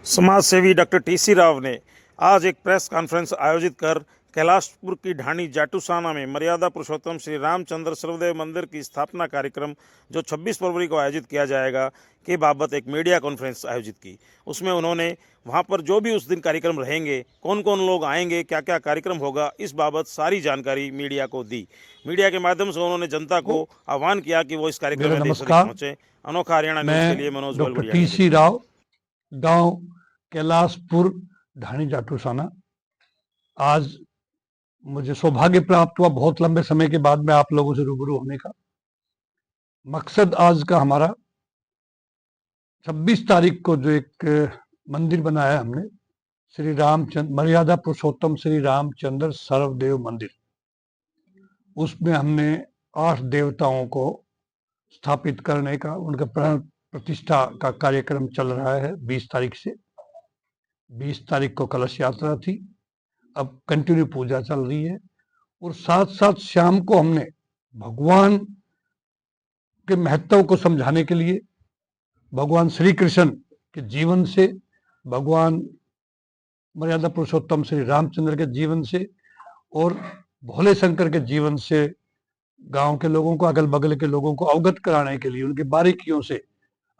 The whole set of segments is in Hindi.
समाज सेवी डॉक्टर टीसी राव ने आज एक प्रेस कॉन्फ्रेंस आयोजित कर कैलाशपुर की ढाणी जाटूसाना में मर्यादा पुरुषोत्तम श्री रामचंद्र सर्वदेव मंदिर की स्थापना कार्यक्रम जो 26 फरवरी को आयोजित किया जाएगा के बाबत एक मीडिया कॉन्फ्रेंस आयोजित की। उसमें उन्होंने वहां पर जो भी उस दिन कार्यक्रम रहेंगे, कौन कौन लोग आएंगे, क्या क्या कार्यक्रम होगा, इस बाबत सारी जानकारी मीडिया को दी। मीडिया के माध्यम से उन्होंने जनता को आह्वान किया कि वो इस कार्यक्रम मेरा में देश नमस्कार। पहुंचे। अनोखा हरियाणा न्यूज के लिए मैं मनोज डॉक्टर बलबड़िया। टीसी राव, गांव कैलाशपुर, ढाणी जाटूसाना। आज मुझे सौभाग्य प्राप्त हुआ बहुत लंबे समय के बाद में आप लोगों से रूबरू होने का। मकसद आज का हमारा 26 तारीख को जो एक मंदिर बनाया हमने, श्री रामचंद्र मर्यादा पुरुषोत्तम श्री रामचंद्र सर्वदेव मंदिर, उसमें हमने 8 देवताओं को स्थापित करने का, उनका प्राण प्रतिष्ठा का कार्यक्रम चल रहा है। 20 तारीख से 20 तारीख को कलश यात्रा थी, अब कंटिन्यू पूजा चल रही है। और साथ साथ शाम को हमने भगवान के महत्व को समझाने के लिए भगवान श्री कृष्ण के जीवन से, भगवान मर्यादा पुरुषोत्तम श्री रामचंद्र के जीवन से और भोले शंकर के जीवन से गांव के लोगों को, अगल बगल के लोगों को अवगत कराने के लिए, उनकी बारीकियों से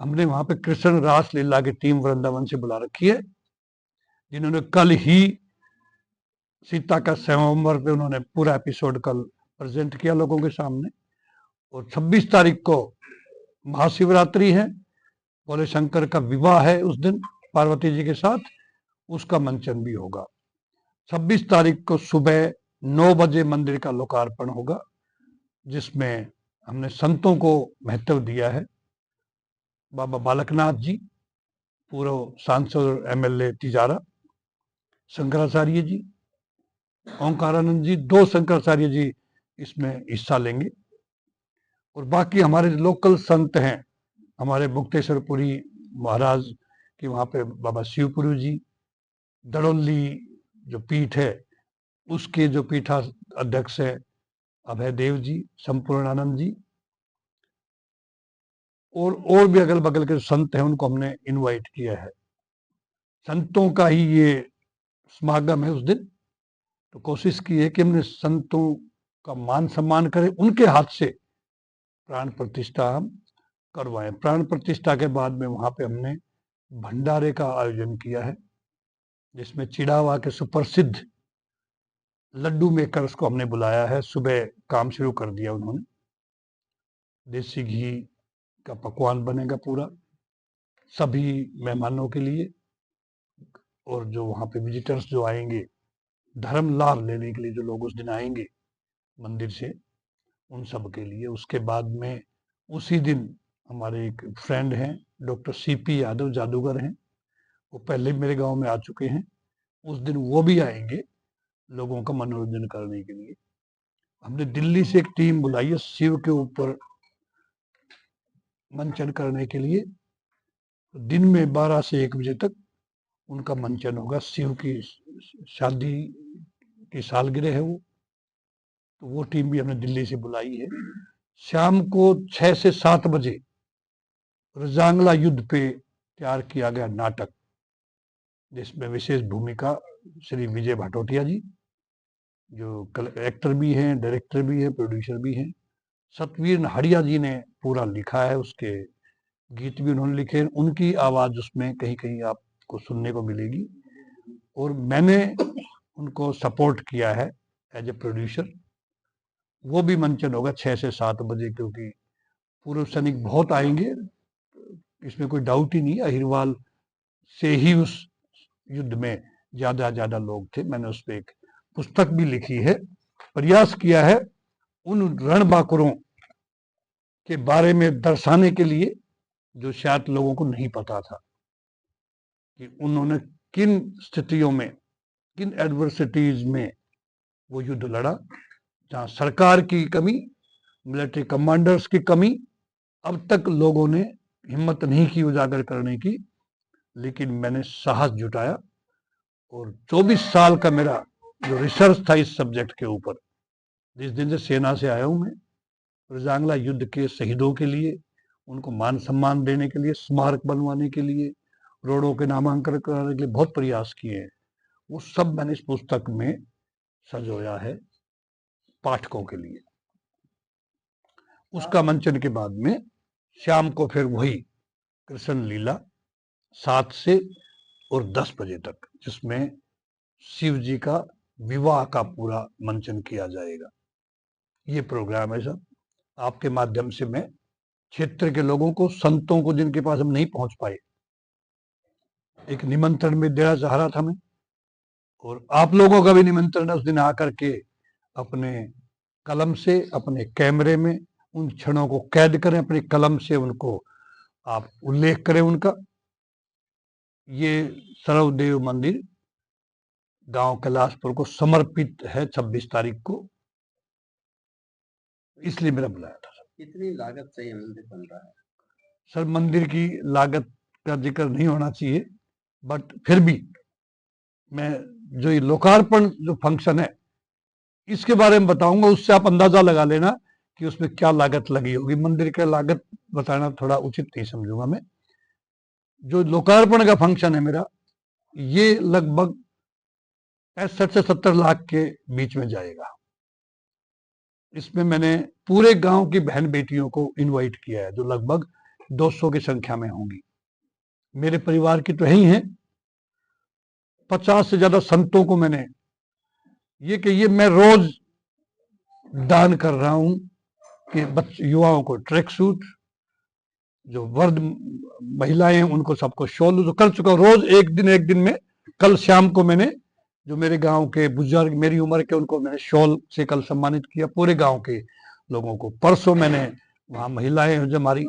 हमने वहां पे कृष्ण रास लीला की टीम वृंदावन से बुला रखी है, जिन्होंने कल ही सीता का स्वयंवर पे उन्होंने पूरा एपिसोड कल प्रेजेंट किया लोगों के सामने। और 26 तारीख को महाशिवरात्रि है, भोले शंकर का विवाह है उस दिन पार्वती जी के साथ, उसका मंचन भी होगा। 26 तारीख को सुबह 9 बजे मंदिर का लोकार्पण होगा, जिसमें हमने संतों को महत्व दिया है। बाबा बालकनाथ जी, पूर्व सांसद और एमएलए तिजारा, शंकराचार्य जी, ओंकारानंद जी, 2 शंकराचार्य जी इसमें हिस्सा लेंगे। और बाकी हमारे लोकल संत हैं, हमारे मुक्तेश्वरपुरी महाराज की, वहाँ पे बाबा शिवपुरी जी, दड़ोली जो पीठ है उसके जो पीठा अध्यक्ष है अभय देव जी, संपूर्णानंद जी, और भी अगल बगल के संत हैं, उनको हमने इनवाइट किया है। संतों का ही ये समागम है उस दिन, तो कोशिश की है कि हमने संतों का मान सम्मान करें, उनके हाथ से प्राण प्रतिष्ठा हम करवाएं। प्राण प्रतिष्ठा के बाद में वहां पे हमने भंडारे का आयोजन किया है, जिसमें चिड़ावा के सुप्रसिद्ध लड्डू मेकर्स को हमने बुलाया है। सुबह काम शुरू कर दिया उन्होंने। देसी घी का पकवान बनेगा पूरा सभी मेहमानों के लिए, और जो वहां पे विजिटर्स जो आएंगे धर्म लाभ लेने के लिए, जो लोग उस दिन आएंगे मंदिर से, उन सब के लिए। उसके बाद में उसी दिन हमारे एक फ्रेंड हैं डॉक्टर सीपी यादव, जादूगर हैं, वो पहले मेरे गांव में आ चुके हैं। उस दिन वो भी आएंगे लोगों का मनोरंजन करने के लिए। हमने दिल्ली से एक टीम बुलाई है शिव के ऊपर मंचन करने के लिए। दिन में 12 से 1 बजे तक उनका मंचन होगा। शिव की शादी की सालगिरह है वो, तो वो टीम भी हमने दिल्ली से बुलाई है। शाम को 6 से 7 बजे रजांगला युद्ध पे तैयार किया गया नाटक, जिसमें विशेष भूमिका श्री विजय भाटोटिया जी, जो एक्टर भी हैं, डायरेक्टर भी हैं, प्रोड्यूसर भी हैं। सतवीर नहड़िया जी ने पूरा लिखा है, उसके गीत भी उन्होंने लिखे हैं, उनकी आवाज उसमें कहीं कहीं आपको सुनने को मिलेगी। और मैंने उनको सपोर्ट किया है एज ए प्रोड्यूसर। वो भी मंचन होगा 6 से 7 बजे, क्योंकि पूर्व सैनिक बहुत आएंगे, इसमें कोई डाउट ही नहीं। अहिरवाल से ही उस युद्ध में ज्यादा लोग थे। मैंने उस पर एक पुस्तक भी लिखी है, प्रयास किया है उन रणबांकुरों के बारे में दर्शाने के लिए, जो शायद लोगों को नहीं पता था कि उन्होंने किन स्थितियों में, किन एडवर्सिटीज में वो युद्ध लड़ा, जहां सरकार की कमी, मिलिट्री कमांडर्स की कमी अब तक लोगों ने हिम्मत नहीं की उजागर करने की। लेकिन मैंने साहस जुटाया, और 24 साल का मेरा जो रिसर्च था इस सब्जेक्ट के ऊपर, जिस दिन से सेना से आया हूं मैं, रजांगला युद्ध के शहीदों के लिए, उनको मान सम्मान देने के लिए, स्मारक बनवाने के लिए, करोड़ों के नामांकन कराने के लिए बहुत प्रयास किए हैं, वो सब मैंने इस पुस्तक में सजोया है पाठकों के लिए। उसका मंचन के बाद में शाम को फिर वही कृष्ण लीला 7 से और 10 बजे तक, जिसमें शिव जी का विवाह का पूरा मंचन किया जाएगा। ये प्रोग्राम है सब। आपके माध्यम से मैं क्षेत्र के लोगों को, संतों को जिनके पास हम नहीं पहुंच पाए, एक निमंत्रण भी देना चाह रहा था मैं, और आप लोगों का भी निमंत्रण उस दिन आकर के अपने कलम से, अपने कैमरे में उन क्षणों को कैद करें, अपनी कलम से उनको आप उल्लेख करें उनका। ये सर्वदेव मंदिर गांव कैलाशपुर को समर्पित है 26 तारीख को, इसलिए मेरा बुलाया था। कितनी लागत से ये मंदिर बन रहा है? सर, मंदिर की लागत का जिक्र नहीं होना चाहिए, बट फिर भी मैं जो ये लोकार्पण जो फंक्शन है इसके बारे में बताऊंगा, उससे आप अंदाजा लगा लेना कि उसमें क्या लागत लगी होगी। मंदिर का लागत बताना थोड़ा उचित नहीं समझूंगा मैं। जो लोकार्पण का फंक्शन है मेरा, ये लगभग 65 से 70 लाख के बीच में जाएगा। इसमें मैंने पूरे गांव की बहन बेटियों को इनवाइट किया है, जो लगभग 200 की संख्या में होंगी। मेरे परिवार की तो है ही हैं। 50 से ज्यादा संतों को मैंने ये मैं रोज दान कर रहा हूं कि युवाओं को ट्रैक सूट, जो वर्द महिलाएं हैं उनको सबको शॉल तो कर चुका हूं रोज एक दिन में। कल शाम को मैंने जो मेरे गांव के बुजुर्ग मेरी उम्र के, उनको मैंने शॉल से कल सम्मानित किया, पूरे गांव के लोगों को। परसों मैंने वहां महिलाएं जो हमारी,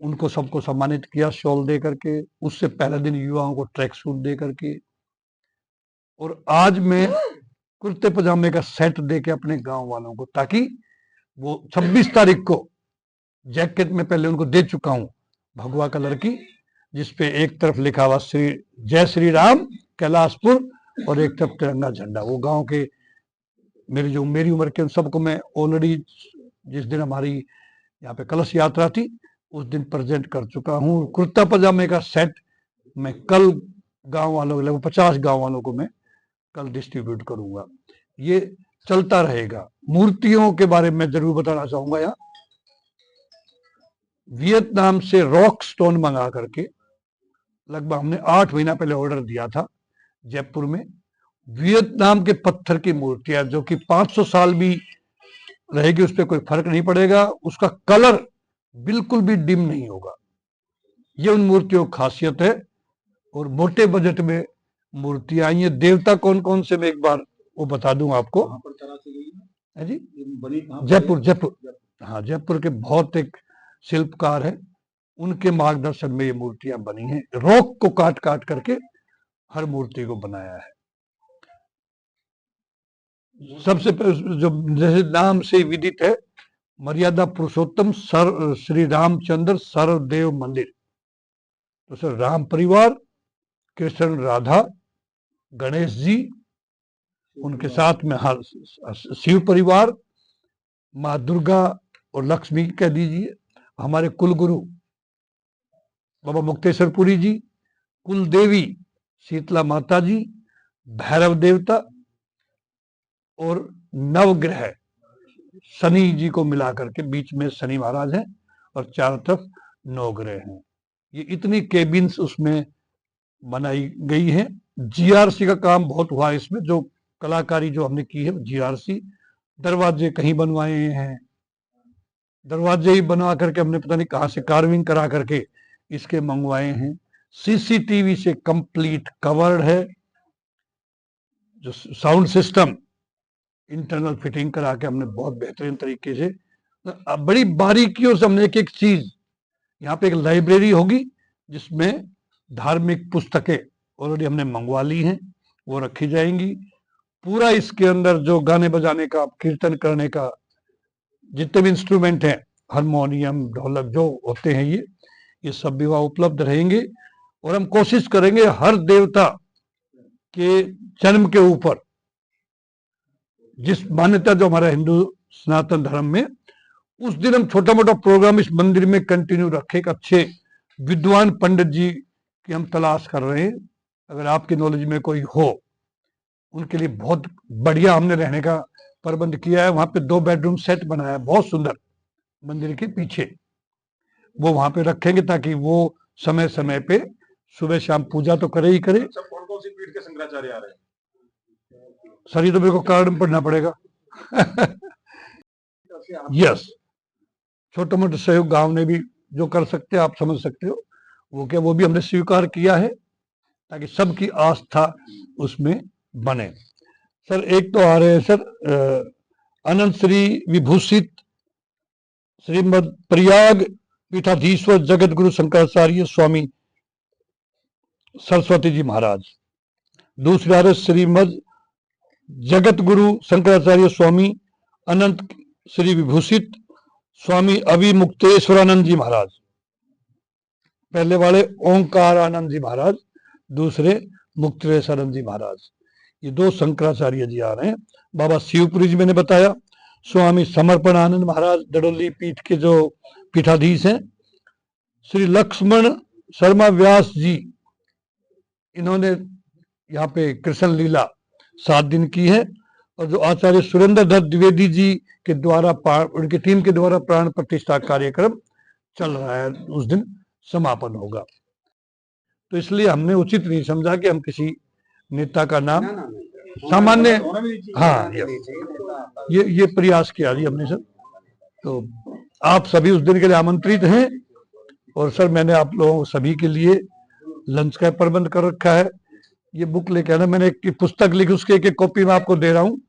उनको सबको सम्मानित किया शॉल दे करके। उससे पहले दिन युवाओं को ट्रैक सूट दे करके, और आज मैं कुर्ते पजामे का सेट दे के अपने गांव वालों को, ताकि वो 26 तारीख को जैकेट में पहले उनको दे चुका हूं भगवा कलर की, जिसपे एक तरफ लिखा हुआ जय श्री राम कैलाशपुर और एक तरफ तिरंगा झंडा। वो गांव के मेरी उम्र के उन सबको मैं ऑलरेडी, जिस दिन हमारी यहाँ पे कलश यात्रा थी उस दिन प्रेजेंट कर चुका हूँ। कुर्ता पजामे का सेट मैं कल गांव वालों को, लगभग 50 गांव वालों को मैं कल डिस्ट्रीब्यूट करूंगा। ये चलता रहेगा। मूर्तियों के बारे में जरूर बताना चाहूंगा। यहाँ वियतनाम से रॉक स्टोन मंगा करके लगभग हमने 8 महीना पहले ऑर्डर दिया था जयपुर में। वियतनाम के पत्थर की मूर्तियां जो कि 500 साल भी रहेगी, उस पर कोई फर्क नहीं पड़ेगा, उसका कलर बिल्कुल भी डिम नहीं होगा। ये उन मूर्तियों की खासियत है। और मोटे बजट में मूर्तियां आई हैं। देवता कौन कौन से मैं एक बार वो बता दूं आपको। है जी, जयपुर। हाँ, जयपुर के बहुत एक शिल्पकार है, उनके मार्गदर्शन में ये मूर्तियां बनी हैं। रॉक को काट काट करके हर मूर्ति को बनाया है। सबसे जो जैसे नाम से विदित है, मर्यादा पुरुषोत्तम श्री रामचंद्र सर्वदेव मंदिर। तो सर, राम परिवार, कृष्ण राधा, गणेश जी, उनके साथ में हर शिव परिवार, माँ दुर्गा और लक्ष्मी कह दीजिए, हमारे कुल गुरु बाबा मुक्तेश्वरपुरी जी, कुल देवी शीतला माता जी, भैरव देवता और नवग्रह शनि जी को मिलाकर के, बीच में शनि महाराज हैं और चारों तरफ 9 ग्रह हैं। ये इतनी केबिन्स उसमें बनाई गई हैं। जीआरसी का काम बहुत हुआ इसमें, जो कलाकारी जो हमने की है जीआरसी। दरवाजे कहीं बनवाए हैं, दरवाजे ही बनवा करके हमने पता नहीं कहां से कार्विंग करा करके इसके मंगवाए हैं। सीसीटीवी से कंप्लीट कवर्ड है। जो साउंड सिस्टम इंटरनल फिटिंग करा के हमने बहुत बेहतरीन तरीके से, बड़ी बारीकियों से हमने एक एक चीज। यहाँ पे एक लाइब्रेरी होगी जिसमें धार्मिक पुस्तकें ऑलरेडी हमने मंगवा ली हैं, वो रखी जाएंगी। पूरा इसके अंदर जो गाने बजाने का, कीर्तन करने का जितने भी इंस्ट्रूमेंट हैं, हारमोनियम, ढोलक जो होते हैं, ये सब भी वहाँ उपलब्ध रहेंगे। और हम कोशिश करेंगे हर देवता के जन्म के ऊपर, जिस मान्यता जो हमारा हिंदू सनातन धर्म में, उस दिन हम छोटा मोटा प्रोग्राम इस मंदिर में कंटिन्यू रखें। एक अच्छे विद्वान पंडित जी कि हम तलाश कर रहे हैं, अगर आपकी नॉलेज में कोई हो, उनके लिए बहुत बढ़िया हमने रहने का प्रबंध किया है। वहां पे 2 बेडरूम सेट बनाया है, बहुत सुंदर, मंदिर के पीछे। वो वहां पे रखेंगे ताकि वो समय समय पे सुबह शाम पूजा तो करे ही करे। कौन कौन सी पीठ के शंकराचार्य आ रहे हैं? सर ये तो मेरे को कार्ड में पढ़ना पड़ेगा। यस, छोटे मोटे सहयोग गांव ने भी जो कर सकते हैं, आप समझ सकते हो वो क्या, वो भी हमने स्वीकार किया है ताकि सबकी आस्था उसमें बने। सर एक तो आ रहे हैं सर अनंत श्री विभूषित श्रीमद प्रयाग पीठाधीश्वर जगत गुरु शंकराचार्य स्वामी सरस्वती जी महाराज। दूसरे आ रहे श्रीमद जगत गुरु शंकराचार्य स्वामी अनंत श्री विभूषित स्वामी अभिमुक्तेश्वरानंद जी महाराज। पहले वाले ओंकार आनंद जी महाराज, दूसरे मुक्तेश्वरानंद जी महाराज। ये 2 शंकराचार्य जी आ रहे हैं। बाबा शिवपुरी जी मैंने बताया, स्वामी समर्पण आनंद महाराज दडोली पीठ के जो पीठाधीश हैं। श्री लक्ष्मण शर्मा व्यास जी, इन्होंने यहाँ पे कृष्ण लीला 7 दिन की है। और जो आचार्य सुरेंद्र दत्त द्विवेदी जी के द्वारा, उनकी टीम के द्वारा प्राण प्रतिष्ठा कार्यक्रम चल रहा है, उस दिन समापन होगा। तो इसलिए हमने उचित नहीं समझा कि हम किसी नेता का नाम सामान्य, हाँ ये प्रयास किया जी हमने सर। तो आप सभी उस दिन के लिए आमंत्रित हैं। और सर मैंने आप लोगों सभी के लिए लंच का प्रबंध कर रखा है। ये बुक लेके आना, मैंने एक पुस्तक लिखी, उसके एक कॉपी मैं आपको दे रहा हूँ।